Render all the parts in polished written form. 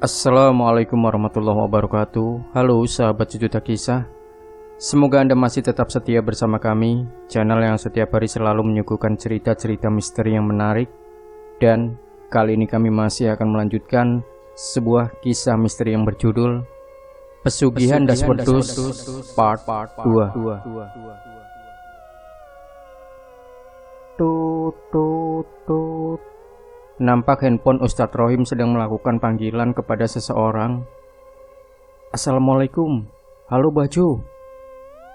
Assalamualaikum warahmatullahi wabarakatuh. Halo sahabat Sejuta Kisah. Semoga Anda masih tetap setia bersama kami, channel yang setiap hari selalu menyuguhkan cerita-cerita misteri yang menarik. Dan kali ini kami masih akan melanjutkan sebuah kisah misteri yang berjudul Pesugihan Das Wedhus Part 2. Tut. Nampak handphone Ustadz Rohim sedang melakukan panggilan kepada seseorang. Assalamualaikum. Halo Baju.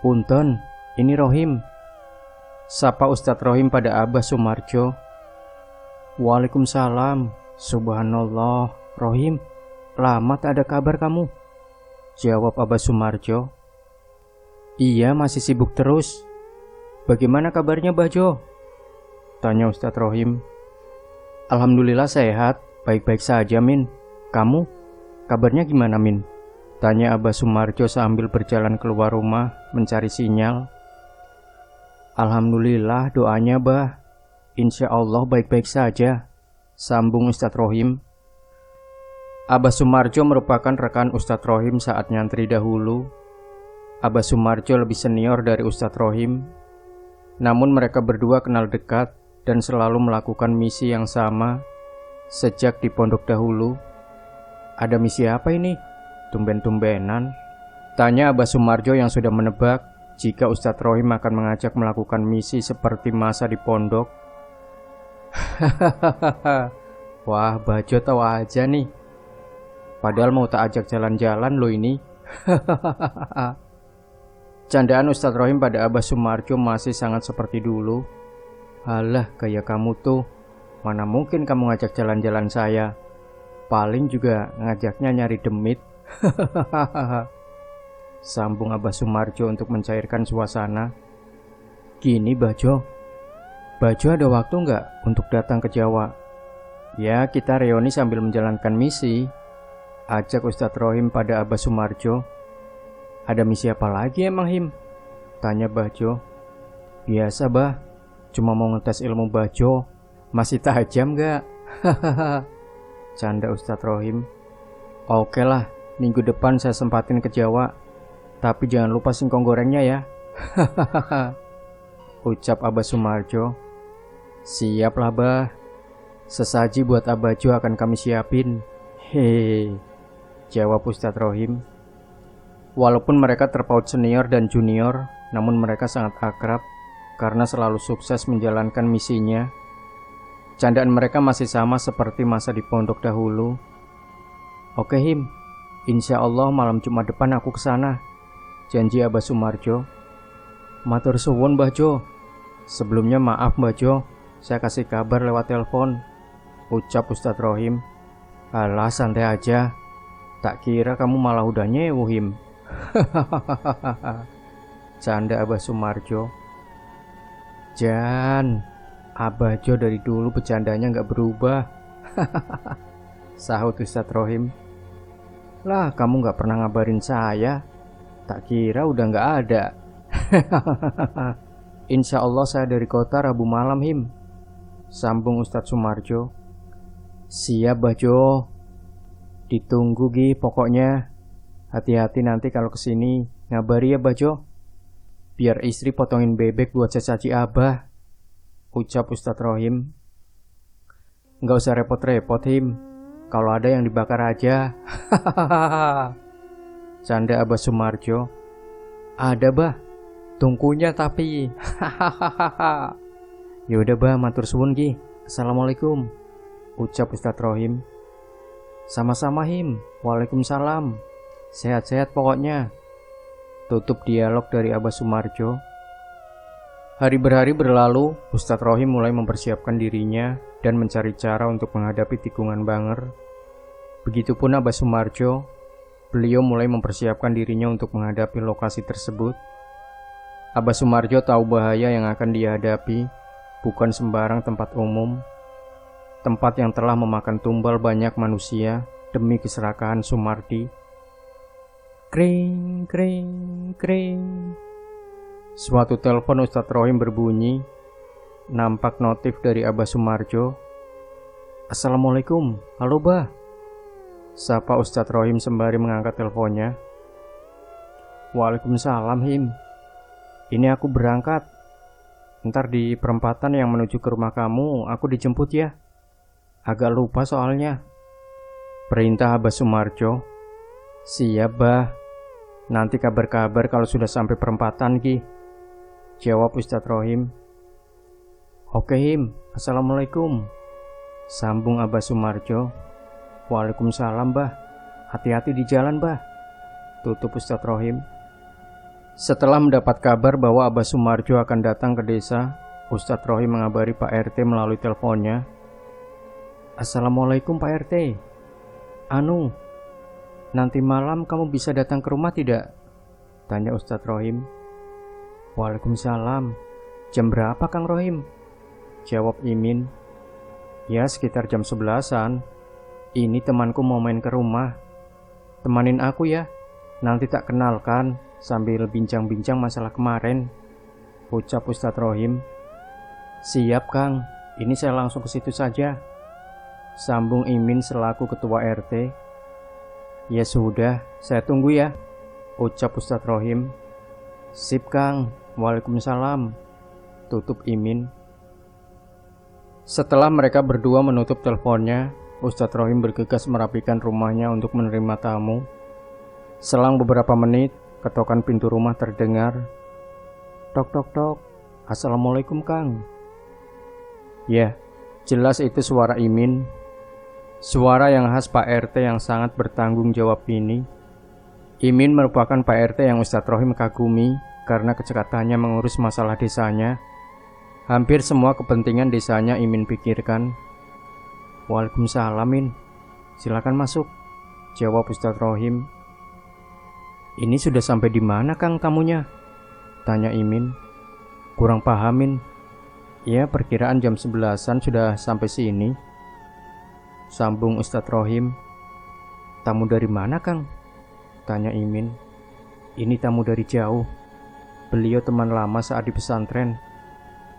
Punten, ini Rohim. Sapa Ustadz Rohim pada Abah Sumarjo. Waalaikumsalam. Subhanallah. Rohim, lama tak ada kabar kamu. Jawab Abah Sumarjo. Iya, masih sibuk terus. Bagaimana kabarnya Bajo? Tanya Ustadz Rohim. Alhamdulillah sehat, baik-baik saja Min. Kamu, kabarnya gimana Min? Tanya Abah Sumarjo sambil berjalan keluar rumah mencari sinyal. Alhamdulillah doanya Bah. Insya Allah baik-baik saja, sambung Ustadz Rohim. Abah Sumarjo merupakan rekan Ustadz Rohim saat nyantri dahulu. Abah Sumarjo lebih senior dari Ustadz Rohim. Namun mereka berdua kenal dekat dan selalu melakukan misi yang sama sejak di pondok dahulu. Ada misi apa ini? Tumben-tumbenan, tanya Abah Sumarjo yang sudah menebak jika Ustadz Rohim akan mengajak melakukan misi seperti masa di pondok. Wah, Bajo tahu aja nih. Padahal mau tak ajak jalan-jalan lo ini. Candaan Ustadz Rohim pada Abah Sumarjo masih sangat seperti dulu. Alah, kayak kamu tuh, mana mungkin kamu ngajak jalan-jalan saya. Paling juga ngajaknya nyari demit. Sambung Abah Sumarjo untuk mencairkan suasana. Gini Bajo ada waktu nggak untuk datang ke Jawa? Ya, kita reuni sambil menjalankan misi, ajak Ustadz Rohim pada Abah Sumarjo. Ada misi apa lagi emang Him? Tanya Bajo. Biasa Bah, cuma mau ngetes ilmu Bajo, masih tajam gak? Canda Ustadz Rohim. Oke lah, minggu depan saya sempatin ke Jawa, tapi jangan lupa singkong gorengnya ya. Ucap Abah Sumarjo. Siap lah Bah, sesaji buat Abah Jo akan kami siapin. Hehe, jawab Ustadz Rohim. Walaupun mereka terpaut senior dan junior, namun mereka sangat akrab karena selalu sukses menjalankan misinya. Candaan mereka masih sama seperti masa di pondok dahulu. Oke Him, insya Allah malam Jumat depan aku kesana, janji Abah Sumarjo. Matur suwun Bajo. Sebelumnya maaf Bajo, saya kasih kabar lewat telepon, ucap Ustadz Rohim. Alah, santai aja, tak kira kamu malah udah nyewu Him. Canda Abah Sumarjo. Jan, Abah Jo dari dulu bercandanya gak berubah. Sahut Ustadz Rohim. Lah, kamu gak pernah ngabarin saya, tak kira udah gak ada. Insya Allah saya dari kota Rabu malam Him, sambung Ustadz Sumarjo. Siap Bajo, ditunggu Gi pokoknya. Hati-hati nanti kalau kesini, ngabari ya Bajo, biar istri potongin bebek buat sesaji Abah, ucap Ustadz Rohim. Nggak usah repot-repot Him, kalau ada yang dibakar aja. Canda Abah Sumarjo. Ada Bah, tungkunya tapi. Yaudah Bah, matur suwun Gi. Assalamualaikum, ucap Ustadz Rohim. Sama-sama Him, waalaikumsalam. Sehat-sehat pokoknya, tutup dialog dari Abah Sumarjo. Hari berhari berlalu, Ustadz Rohim mulai mempersiapkan dirinya dan mencari cara untuk menghadapi tikungan banger. Begitupun Abah Sumarjo, beliau mulai mempersiapkan dirinya untuk menghadapi lokasi tersebut. Abah Sumarjo tahu bahaya yang akan dihadapi bukan sembarang tempat umum, tempat yang telah memakan tumbal banyak manusia demi keserakahan Sumardi. Kring, kring, kring. Suatu telepon Ustadz Rohim berbunyi. Nampak notif dari Abah Sumarjo. Assalamualaikum, halo Bah. Sapa Ustadz Rohim sembari mengangkat teleponnya. Waalaikumsalam Him. Ini aku berangkat. Ntar di perempatan yang menuju ke rumah kamu aku dijemput ya. Agak lupa soalnya. Perintah Abah Sumarjo. Siap bah. Nanti kabar-kabar kalau sudah sampai perempatan Ki. Jawab Ustadz Rohim. Oke Him. Assalamualaikum. Sambung Abah Sumarjo. Waalaikumsalam bah. Hati-hati di jalan bah. Tutup Ustadz Rohim. Setelah mendapat kabar bahwa Abah Sumarjo akan datang ke desa, Ustadz Rohim mengabari Pak RT melalui teleponnya. Assalamualaikum Pak RT. Nanti malam kamu bisa datang ke rumah tidak? Tanya Ustadz Rohim. Waalaikumsalam. Jam berapa Kang Rohim? Jawab Imin. Ya sekitar jam 11-an. Ini temanku mau main ke rumah. Temanin aku ya. Nanti tak kenalkan sambil bincang-bincang masalah kemarin. Ucap Ustadz Rohim. Siap Kang. Ini saya langsung ke situ saja. Sambung Imin selaku ketua RT. Ya sudah, saya tunggu ya. Ucap Ustadz Rohim. Sip Kang. Waalaikumsalam. Tutup Imin. Setelah mereka berdua menutup teleponnya, Ustadz Rohim bergegas merapikan rumahnya untuk menerima tamu. Selang beberapa menit, ketokan pintu rumah terdengar. Tok tok tok. Assalamualaikum Kang. Ya, jelas itu suara Imin. Suara yang khas Pak RT yang sangat bertanggung jawab ini. Imin merupakan Pak RT yang Ustadz Rohim kagumi karena kecekatannya mengurus masalah desanya. Hampir semua kepentingan desanya Imin pikirkan. Waalaikumsalam Min. Silakan masuk. Jawab Ustadz Rohim. Ini sudah sampai di mana Kang tamunya? Tanya Imin. Kurang paham Min. Ya perkiraan jam 11-an sudah sampai sini. Sambung Ustadz Rohim. Tamu dari mana Kang? Tanya Imin. Ini tamu dari jauh. Beliau teman lama saat di pesantren.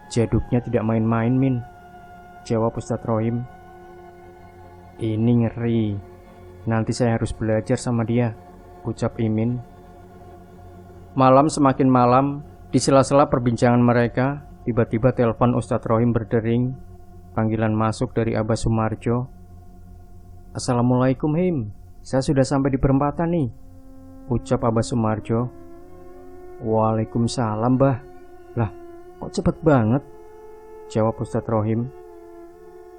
Jaduknya tidak main-main Min. Jawab Ustadz Rohim. Ini ngeri. Nanti saya harus belajar sama dia. Ucap Imin. Malam semakin malam. Di sela-sela perbincangan mereka, tiba-tiba telepon Ustadz Rohim berdering. Panggilan masuk dari Abah Sumarjo. Assalamualaikum Him. Saya sudah sampai di perempatan nih. Ucap Abah Sumarjo. Waalaikumsalam bah. Lah kok cepet banget? Jawab Ustadz Rohim.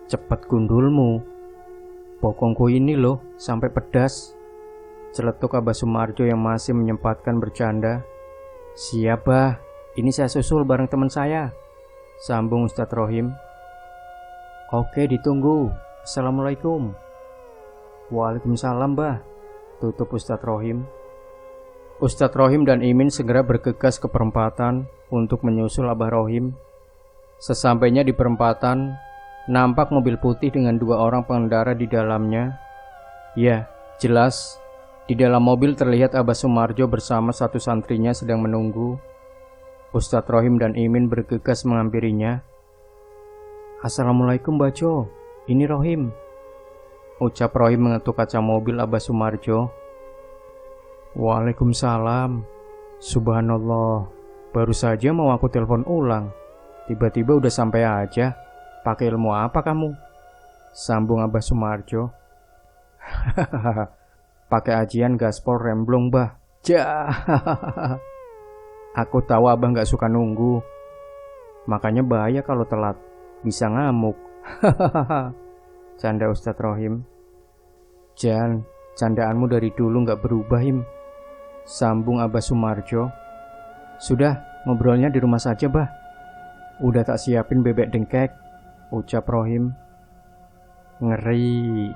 Cepet gundulmu. Bokongku ini loh sampai pedas. Celetuk Abah Sumarjo yang masih menyempatkan bercanda. Siap bah. Ini saya susul bareng teman saya. Sambung Ustadz Rohim. Oke ditunggu. Assalamualaikum. Waalaikumsalam bah. Tutup Ustadz Rohim. Ustadz Rohim dan Imin segera bergegas ke perempatan untuk menyusul Abah Rohim. Sesampainya di perempatan, nampak mobil putih dengan 2 orang pengendara di dalamnya. Ya, jelas. Di dalam mobil terlihat Abah Sumarjo bersama satu santrinya sedang menunggu. Ustadz Rohim dan Imin bergegas menghampirinya. Assalamualaikum Bajo, ini Rohim. Ucap Rohim mengetuk kaca mobil Abah Sumarjo. Waalaikumsalam. Subhanallah. Baru saja mau aku telepon ulang. Tiba-tiba udah sampai aja. Pakai ilmu apa kamu? Sambung Abah Sumarjo. Pakai ajian gaspol remblong bah. Aku tahu abah gak suka nunggu. Makanya bahaya kalau telat. Bisa ngamuk. Canda Ustadz Rohim. Jan, candaanmu dari dulu gak berubah Him. Sambung Abah Sumarjo. Sudah, ngobrolnya di rumah saja bah. Udah tak siapin bebek dengkek. Ucap Rohim. Ngeri.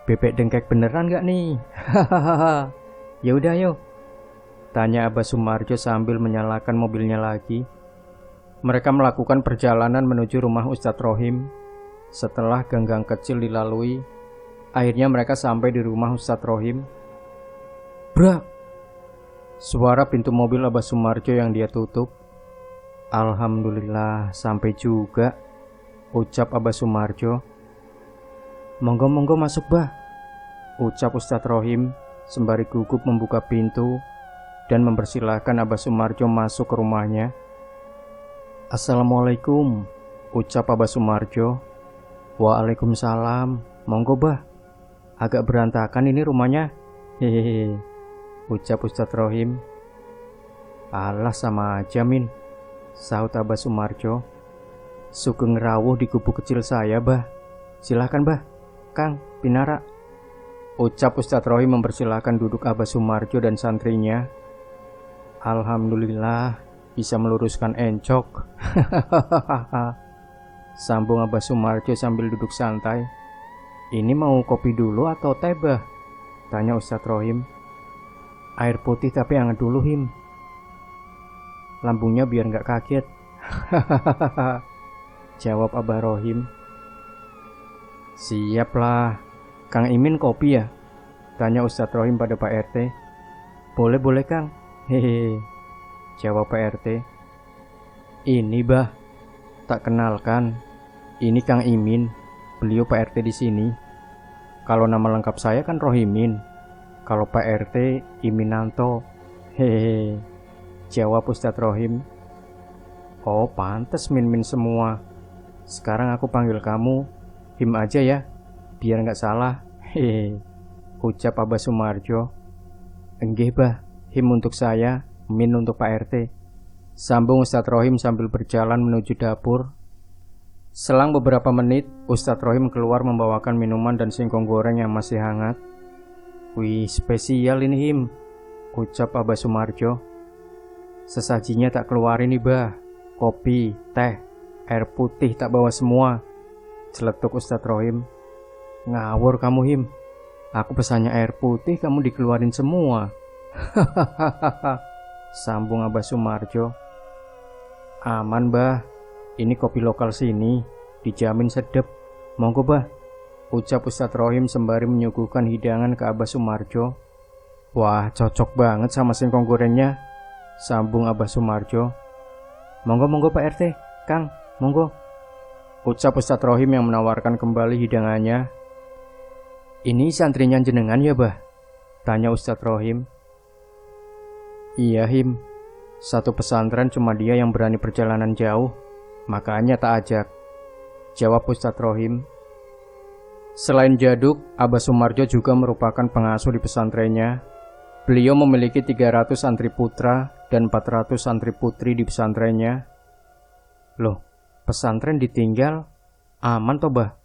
Bebek dengkek beneran gak nih? Ya udah yuk. Tanya Abah Sumarjo sambil menyalakan mobilnya lagi. Mereka melakukan perjalanan menuju rumah Ustadz Rohim. Setelah gang-gang kecil dilalui, akhirnya mereka sampai di rumah Ustadz Rohim. Brak! Suara pintu mobil Abah Sumarjo yang dia tutup. Alhamdulillah sampai juga. Ucap Abah Sumarjo. Monggo-monggo masuk bah. ucap Ustadz Rohim sembari gugup membuka pintu dan mempersilahkan Abah Sumarjo masuk ke rumahnya. Assalamualaikum, ucap Abah Sumarjo. Waalaikumsalam, monggo bah. Agak berantakan ini rumahnya. Hehehe, ucap Ustadz Rohim. Alah sama aja Min, sahut Abah Sumarjo. Sugeng rawuh di gubuk kecil saya bah. Silahkan bah, Kang, Pinara, ucap Ustadz Rohim mempersilahkan duduk Abah Sumarjo dan santrinya. Alhamdulillah bisa meluruskan encok. Sambung Abah Sumarjo sambil duduk santai. Ini mau kopi dulu atau teh bah? Tanya Ustadz Rohim. Air putih tapi hangat dulu Him. Lambungnya biar gak kaget. Jawab Abah Rohim. Siaplah. Kang Imin kopi ya? Tanya Ustadz Rohim pada Pak RT. Boleh Kang. Hehehe, jawab Pak RT. Ini bah, tak kenalkan. Ini Kang Imin, beliau Pak RT di sini. Kalau nama lengkap saya kan Rohimin. Kalau Pak RT Iminanto. Hehehe, jawab Ustadz Rohim. Oh pantes Min semua. Sekarang aku panggil kamu Him aja ya, biar gak salah. Hehehe, ucap Abah Sumarjo. Enggih bah, Him untuk saya, Min untuk Pak RT, sambung Ustadz Rohim sambil berjalan menuju dapur. Selang beberapa menit, Ustadz Rohim keluar membawakan minuman dan singkong goreng yang masih hangat. Wih, spesial ini Him, ucap Abah Sumarjo. Sesajinya tak keluar ini bah, kopi, teh, air putih tak bawa semua, celetuk Ustadz Rohim. Ngawur kamu Him, aku pesannya air putih kamu dikeluarin semua. Hahaha, sambung Abah Sumarjo. Aman bah, ini kopi lokal sini, dijamin sedep. Monggo bah, ucap Ustadz Rohim sembari menyuguhkan hidangan ke Abah Sumarjo. Wah cocok banget sama singkong gorengnya, sambung Abah Sumarjo. Monggo Pak RT, Kang, monggo, ucap Ustadz Rohim yang menawarkan kembali hidangannya. Ini santrinya jenengan ya bah? Tanya Ustadz Rohim. Iya Him, satu pesantren cuma dia yang berani perjalanan jauh, makanya tak ajak, jawab Ustadz Rohim. Selain Jaduk, Abah Sumarjo juga merupakan pengasuh di pesantrennya. Beliau memiliki 300 santri putra dan 400 santri putri di pesantrennya. Loh, pesantren ditinggal, aman toh bah?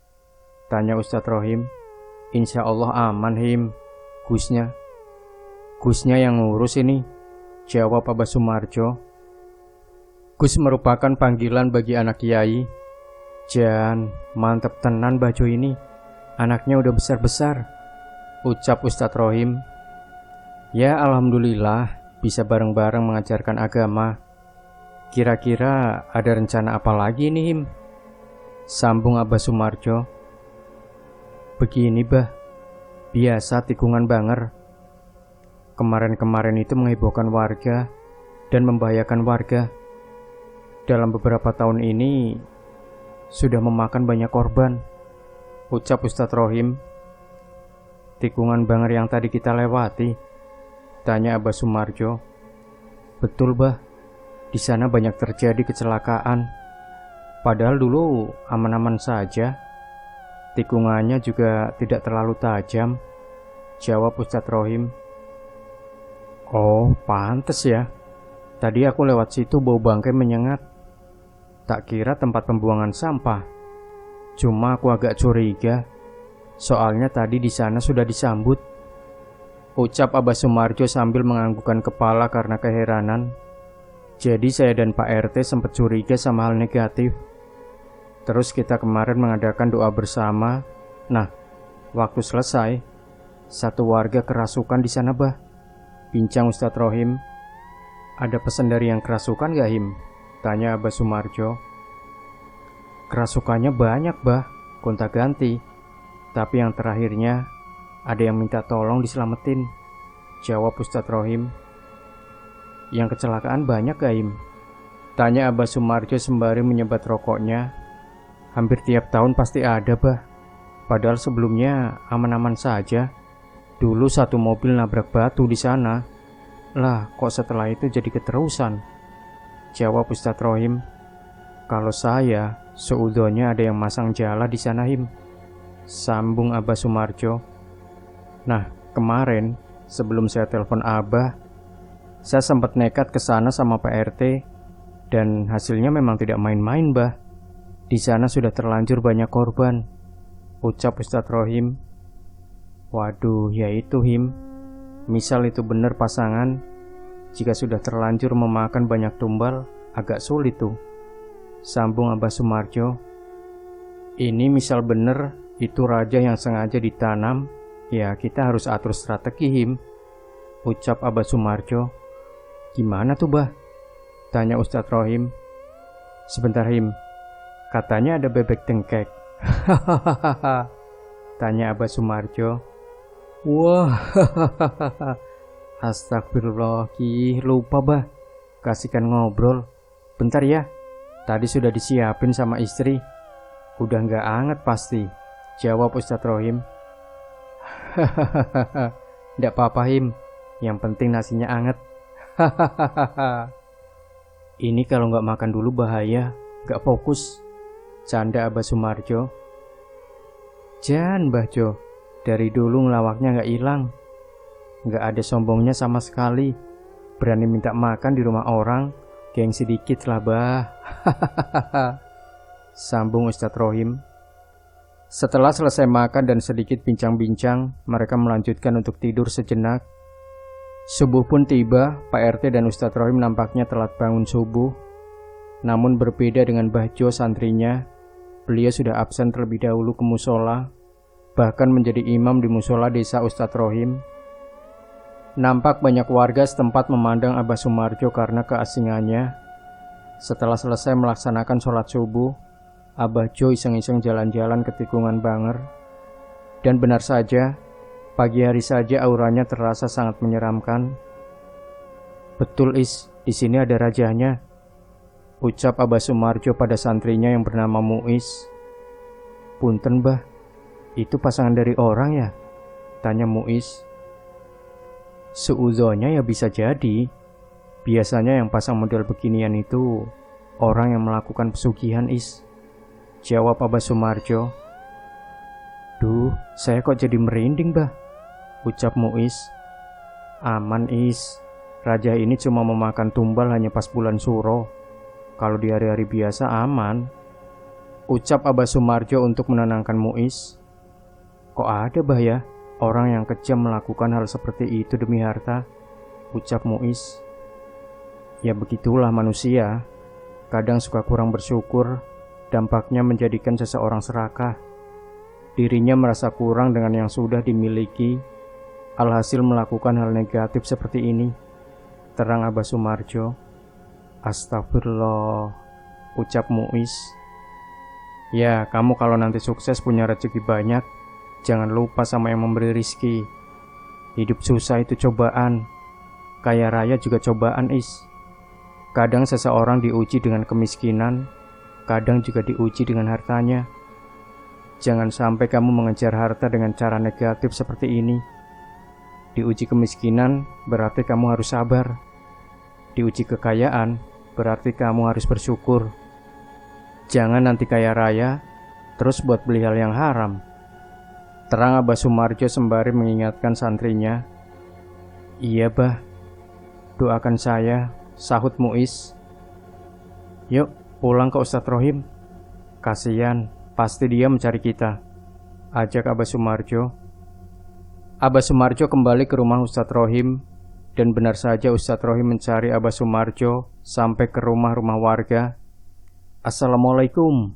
Tanya Ustadz Rohim. Insya Allah aman Him, Gusnya yang ngurus ini, jawab Abah Sumarjo. Gus merupakan panggilan bagi anak kiai. Jan, mantep tenan baju ini, anaknya udah besar-besar, ucap Ustadz Rohim. Ya alhamdulillah bisa bareng-bareng mengajarkan agama. Kira-kira ada rencana apa lagi nih Him? Sambung Abah Sumarjo. Begini bah, biasa tikungan banger. Kemarin-kemarin itu menghebohkan warga dan membahayakan warga. Dalam beberapa tahun ini sudah memakan banyak korban, ucap Ustadz Rohim. Tikungan banger yang tadi kita lewati? Tanya Abah Sumarjo. Betul bah, di sana banyak terjadi kecelakaan. Padahal dulu aman-aman saja. Tikungannya juga tidak terlalu tajam, jawab Ustadz Rohim. Oh, pantes ya. Tadi aku lewat situ bau bangkai menyengat. Tak kira tempat pembuangan sampah. Cuma aku agak curiga, soalnya tadi di sana sudah disambut, ucap Abah Sumarjo sambil menganggukkan kepala karena keheranan. Jadi saya dan Pak RT sempat curiga sama hal negatif. Terus kita kemarin mengadakan doa bersama. Nah, waktu selesai, satu warga kerasukan di sana bah, bincang Ustadz Rohim. Ada pesan dari yang kerasukan gak Him? Tanya Abah Sumarjo. Kerasukannya banyak bah, gonta-ganti. Tapi yang terakhirnya ada yang minta tolong diselamatin, jawab Ustadz Rohim. Yang kecelakaan banyak gak Him? Tanya Abah Sumarjo sembari menyebat rokoknya. Hampir tiap tahun pasti ada bah, padahal sebelumnya aman-aman saja, Dulu satu mobil nabrak batu di sana. Lah, kok setelah itu jadi keterusan? Jawab Ustadz Rohim. Kalau saya, seudahnya ada yang masang jala di sana, Him. Sambung Abah Sumarjo. Nah, kemarin sebelum saya telepon Abah, saya sempat nekat ke sana sama Pak RT dan hasilnya memang tidak main-main, Bah. Di sana sudah terlanjur banyak korban. Ucap Ustadz Rohim. Waduh, ya itu, Him. Misal itu benar pasangan, jika sudah terlanjur memakan banyak tumbal, agak sulit tuh. Sambung Abah Sumarjo. Ini misal bener itu raja yang sengaja ditanam, ya kita harus atur strategi, Him. Ucap Abah Sumarjo. Gimana tuh, Bah? Tanya Ustadz Rohim. Sebentar, Him. Katanya ada bebek dengkek. Hahaha. Tanya Abah Sumarjo. Wah, astagfirullah, lupa, Bah. Kasihkan ngobrol. Bentar ya. Tadi sudah disiapin sama istri. Udah nggak anget pasti. Jawab Ustadz Rohim. Hahaha. Nggak apa-apa, Him. Yang penting nasinya anget. Hahaha. Ini kalau nggak makan dulu bahaya. Nggak fokus. Canda Abah Sumarjo. Jan, Mbah Jo. Dari dulu ngelawaknya nggak hilang. Nggak ada sombongnya sama sekali. Berani minta makan di rumah orang. Gengsi dikit lah, Bah. Sambung Ustadz Rohim. Setelah selesai makan dan sedikit bincang-bincang, mereka melanjutkan untuk tidur sejenak. Subuh pun tiba. Pak RT dan Ustadz Rohim nampaknya telat bangun subuh. Namun berbeda dengan Mbah Jo santrinya, beliau sudah absen terlebih dahulu ke musola, bahkan menjadi imam di musola desa Ustadz Rohim. Nampak banyak warga setempat memandang Abah Sumarjo karena keasingannya. Setelah selesai melaksanakan sholat subuh, Abah Jo iseng-iseng jalan-jalan ke tikungan Banger. Dan benar saja, pagi hari saja auranya terasa sangat menyeramkan. Betul, Is, di sini ada rajanya. Ucap Abah Sumarjo pada santrinya yang bernama Muiz. Punten, Bah, itu pasangan dari orang ya? Tanya Muiz. Seudahnya ya bisa jadi. Biasanya yang pasang model beginian itu orang yang melakukan pesugihan, Is. Jawab Abah Sumarjo. Duh, saya kok jadi merinding, Bah. Ucap Muiz. Aman, Is. Raja ini cuma memakan tumbal hanya pas bulan Suro. Kalau di hari-hari biasa aman. Ucap Abah Sumarjo untuk menenangkan Muiz. Kok ada, Bah, ya orang yang kejam melakukan hal seperti itu demi harta? Ucap Muiz. Ya begitulah manusia. Kadang suka kurang bersyukur. Dampaknya menjadikan seseorang serakah. Dirinya merasa kurang dengan yang sudah dimiliki. Alhasil melakukan hal negatif seperti ini. Terang Abah Sumarjo. Astagfirullah, ucap Muiz. Ya, kamu kalau nanti sukses punya rezeki banyak, jangan lupa sama yang memberi rizki. Hidup susah itu cobaan. Kaya raya juga cobaan, Is. Kadang seseorang diuji dengan kemiskinan, kadang juga diuji dengan hartanya. Jangan sampai kamu mengejar harta dengan cara negatif seperti ini. Diuji kemiskinan berarti kamu harus sabar. Diuji kekayaan berarti kamu harus bersyukur. Jangan nanti kaya raya terus buat beli hal yang haram. Terang Abah Sumarjo sembari mengingatkan santrinya. Iya, Bah, doakan saya, sahut Muiz. Yuk pulang ke Ustadz Rohim. Kasian, pasti dia mencari kita, ajak Abah Sumarjo. Abah Sumarjo kembali ke rumah Ustadz Rohim. Dan benar saja Ustadz Rohim mencari Abah Sumarjo sampai ke rumah-rumah warga. Assalamualaikum,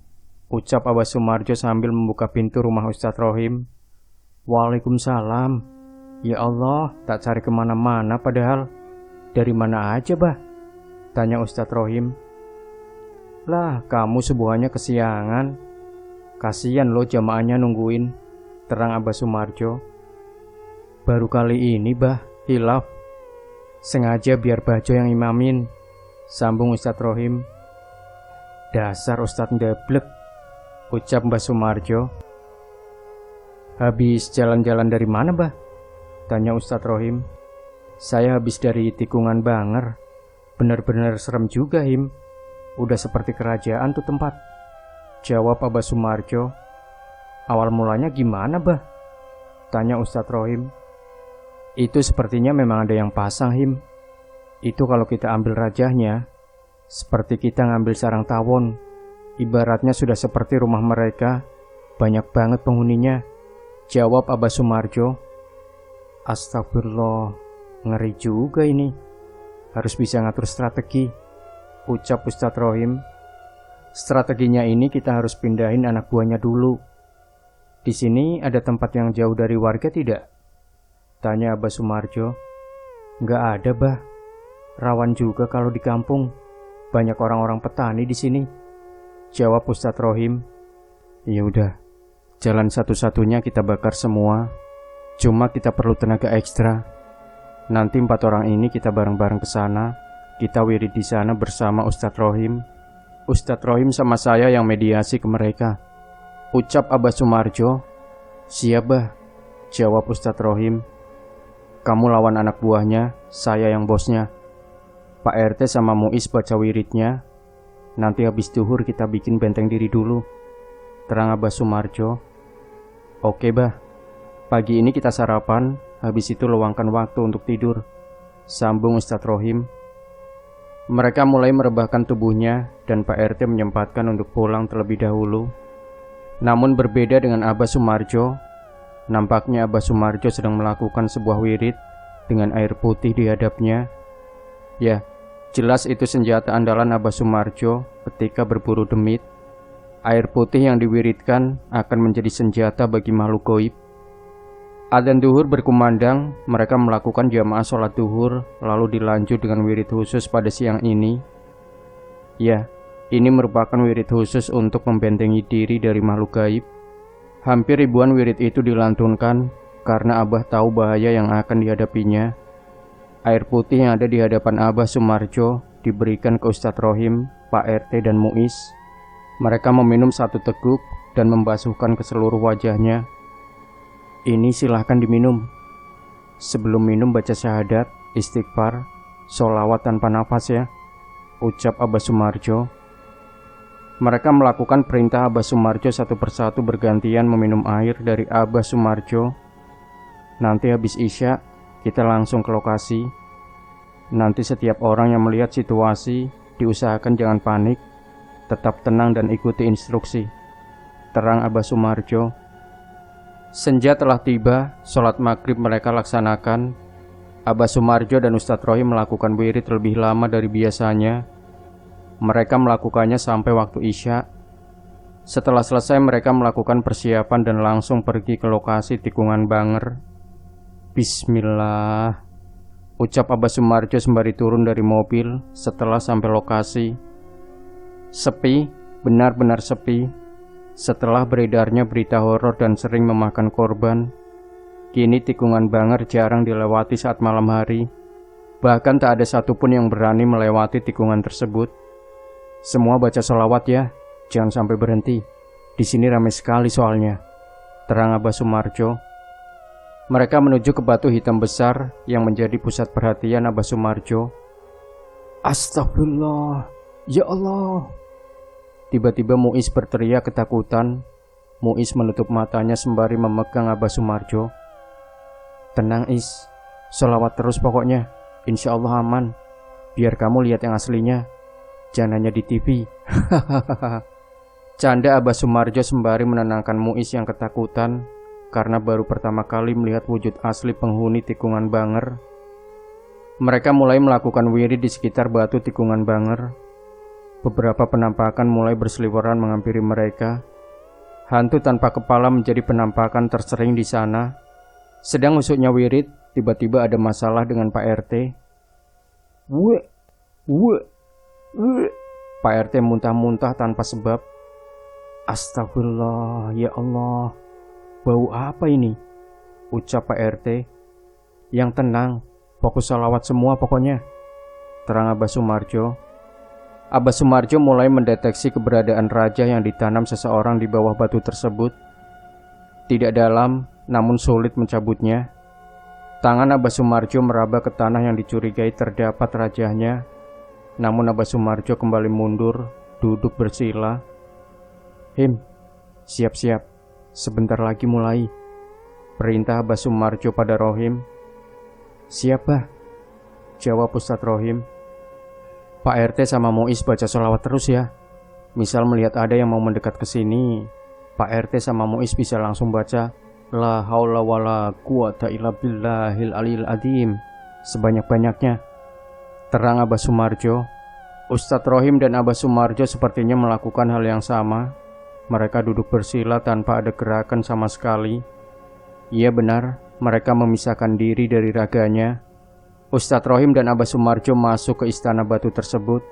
ucap Abah Sumarjo sambil membuka pintu rumah Ustadz Rohim. Waalaikumsalam. Ya Allah, tak cari kemana-mana padahal. Dari mana aja, Bah? Tanya Ustadz Rohim. Lah, kamu sebuahnya kesiangan. Kasian lo jamaahnya nungguin, terang Abah Sumarjo. Baru kali ini, Bah, hilaf. Sengaja biar Bajo yang imamin, sambung Ustadz Rohim. Dasar Ustadz ndeblek, ucap Mbah Sumarjo. Habis jalan-jalan dari mana, Bah? Tanya Ustadz Rohim. Saya habis dari tikungan Banger. Bener-bener serem juga, Him. Udah seperti kerajaan tuh tempat. Jawab Abah Sumarjo. Awal mulanya gimana, Bah? Tanya Ustadz Rohim. Itu sepertinya memang ada yang pasang, Him. Itu kalau kita ambil rajahnya, seperti kita ngambil sarang tawon. Ibaratnya sudah seperti rumah mereka. Banyak banget penghuninya. Jawab Abah Sumarjo. Astagfirullah, ngeri juga ini. Harus bisa ngatur strategi. Ucap Ustadz Rohim. Strateginya ini kita harus pindahin anak buahnya dulu. Di sini ada tempat yang jauh dari warga tidak? Tanya Abah Sumarjo. Nggak ada, Bah. Rawan juga kalau di kampung. Banyak orang-orang petani di sini. Jawab Ustadz Rohim. Ya udah, jalan satu-satunya kita bakar semua. Cuma kita perlu tenaga ekstra. Nanti 4 orang ini kita bareng-bareng ke sana. Kita wirid di sana bersama Ustadz Rohim. Ustadz Rohim sama saya yang mediasi ke mereka. Ucap Abah Sumarjo. Siap, Bah. Jawab Ustadz Rohim. Kamu lawan anak buahnya, saya yang bosnya. Pak RT sama Muiz baca wiridnya. Nanti habis duhur kita bikin benteng diri dulu. Terang Abah Sumarjo. Oke, Bah. Pagi ini kita sarapan, habis itu luangkan waktu untuk tidur. Sambung Ustadz Rohim. Mereka mulai merebahkan tubuhnya dan Pak RT menyempatkan untuk pulang terlebih dahulu. Namun berbeda dengan Abah Sumarjo, nampaknya Abah Sumarjo sedang melakukan sebuah wirid dengan air putih di hadapnya. Ya, jelas itu senjata andalan Abah Sumarjo ketika berburu demit. Air putih yang diwiridkan akan menjadi senjata bagi makhluk gaib. Adzan duhur berkumandang, mereka melakukan jamaah sholat duhur, lalu dilanjut dengan wirid khusus pada siang ini. Ya, ini merupakan wirid khusus untuk membentengi diri dari makhluk gaib. Hampir ribuan wirid itu dilantunkan karena Abah tahu bahaya yang akan dihadapinya. Air putih yang ada di hadapan Abah Sumarjo diberikan ke Ustadz Rohim, Pak RT dan Muiz. Mereka meminum 1 teguk dan membasuhkan ke seluruh wajahnya. Ini silahkan diminum. Sebelum minum baca syahadat, istighfar, sholawat tanpa nafas ya. Ucap Abah Sumarjo. Mereka melakukan perintah Abah Sumarjo satu persatu bergantian meminum air dari Abah Sumarjo. Nanti habis isya, kita langsung ke lokasi. Nanti setiap orang yang melihat situasi, diusahakan jangan panik. Tetap tenang dan ikuti instruksi. Terang Abah Sumarjo. Senja telah tiba, sholat maghrib mereka laksanakan. Abah Sumarjo dan Ustadz Rohim melakukan wirid lebih lama dari biasanya. Mereka melakukannya sampai waktu isya. Setelah selesai mereka melakukan persiapan dan langsung pergi ke lokasi tikungan Banger. Bismillah, ucap Abah Sumarjo sembari turun dari mobil setelah sampai lokasi. Sepi, benar-benar sepi. Setelah beredarnya berita horor dan sering memakan korban, kini tikungan Banger jarang dilewati saat malam hari. Bahkan tak ada satupun yang berani melewati tikungan tersebut. Semua baca sholawat ya, jangan sampai berhenti. Di sini ramai sekali soalnya. Terang Abah Sumarjo. Mereka menuju ke batu hitam besar yang menjadi pusat perhatian Abah Sumarjo. Astagfirullah, ya Allah. Tiba-tiba Muiz berteriak ketakutan. Muiz menutup matanya sembari memegang Abah Sumarjo. Tenang Is, sholawat terus pokoknya. Insya Allah aman. Biar kamu lihat yang aslinya, jangan hanya di TV. Canda Abah Sumarjo sembari menenangkan Muiz yang ketakutan karena baru pertama kali melihat wujud asli penghuni tikungan Banger. Mereka mulai melakukan wirid di sekitar batu tikungan Banger. Beberapa penampakan mulai berseliweran menghampiri mereka. Hantu tanpa kepala menjadi penampakan tersering di sana. Sedang usuknya wirid, tiba-tiba ada masalah dengan Pak RT. Pak RT muntah-muntah tanpa sebab. Astagfirullah, ya Allah. Bau apa ini? Ucap Pak RT. Yang tenang, fokus salawat semua pokoknya. Terang Abah Sumarjo. Abah Sumarjo mulai mendeteksi keberadaan raja yang ditanam seseorang di bawah batu tersebut. Tidak dalam, namun sulit mencabutnya. Tangan Abah Sumarjo meraba ke tanah yang dicurigai terdapat rajahnya. Namun Abah Sumarjo kembali mundur, duduk bersila. "Him, siap-siap, sebentar lagi mulai," perintah Abah Sumarjo pada Rohim. "Siap, Bah," jawab Ustadz Rohim. "Pak RT sama Muiz baca sholawat terus ya. Misal melihat ada yang mau mendekat ke sini, Pak RT sama Muiz bisa langsung baca La haula wala quwata illa billahil aliyil adzim sebanyak-banyaknya," terang Abah Sumarjo. Ustadz Rohim dan Abah Sumarjo sepertinya melakukan hal yang sama. Mereka duduk bersila tanpa ada gerakan sama sekali. Iya benar, mereka memisahkan diri dari raganya. Ustadz Rohim dan Abah Sumarjo masuk ke istana batu tersebut.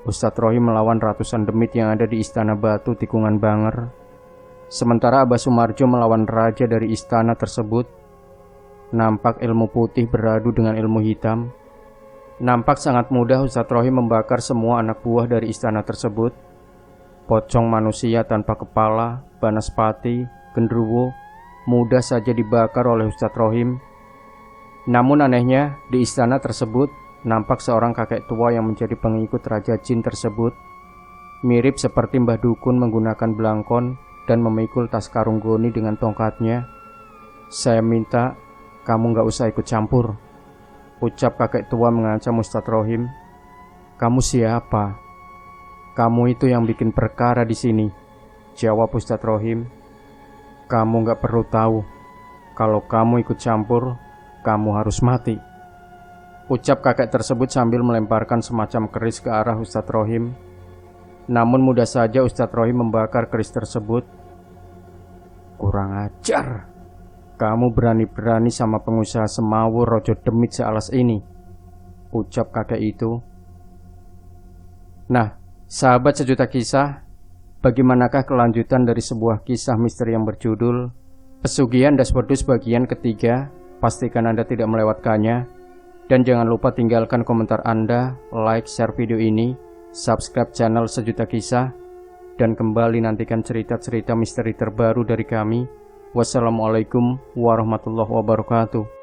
Ustadz Rohim melawan ratusan demit yang ada di istana batu tikungan Banger. Sementara Abah Sumarjo melawan raja dari istana tersebut. Nampak ilmu putih beradu dengan ilmu hitam. Nampak sangat mudah Ustadz Rohim membakar semua anak buah dari istana tersebut. Pocong manusia tanpa kepala, banaspati, genderuwo, mudah saja dibakar oleh Ustadz Rohim. Namun anehnya, di istana tersebut nampak seorang kakek tua yang menjadi pengikut Raja Jin tersebut. Mirip seperti Mbah Dukun menggunakan belangkon dan memikul tas karung goni dengan tongkatnya. "Saya minta kamu gak usah ikut campur," ucap kakek tua mengancam Ustadz Rohim. "Kamu siapa?" "Kamu itu yang bikin perkara di sini," jawab Ustadz Rohim. "Kamu gak perlu tahu. Kalau kamu ikut campur, kamu harus mati," ucap kakek tersebut sambil melemparkan semacam keris ke arah Ustadz Rohim. Namun mudah saja Ustadz Rohim membakar keris tersebut. "Kurang ajar. Kamu berani-berani sama pengusaha semawur rojo demit sealas ini," ucap kakek itu. Nah, sahabat sejuta kisah, bagaimanakah kelanjutan dari sebuah kisah misteri yang berjudul Pesugihan Dasberdus bagian ketiga? Pastikan Anda tidak melewatkannya. Dan jangan lupa tinggalkan komentar Anda, like, share video ini, subscribe channel Sejuta Kisah, dan kembali nantikan cerita-cerita misteri terbaru dari kami. Wassalamualaikum warahmatullahi wabarakatuh.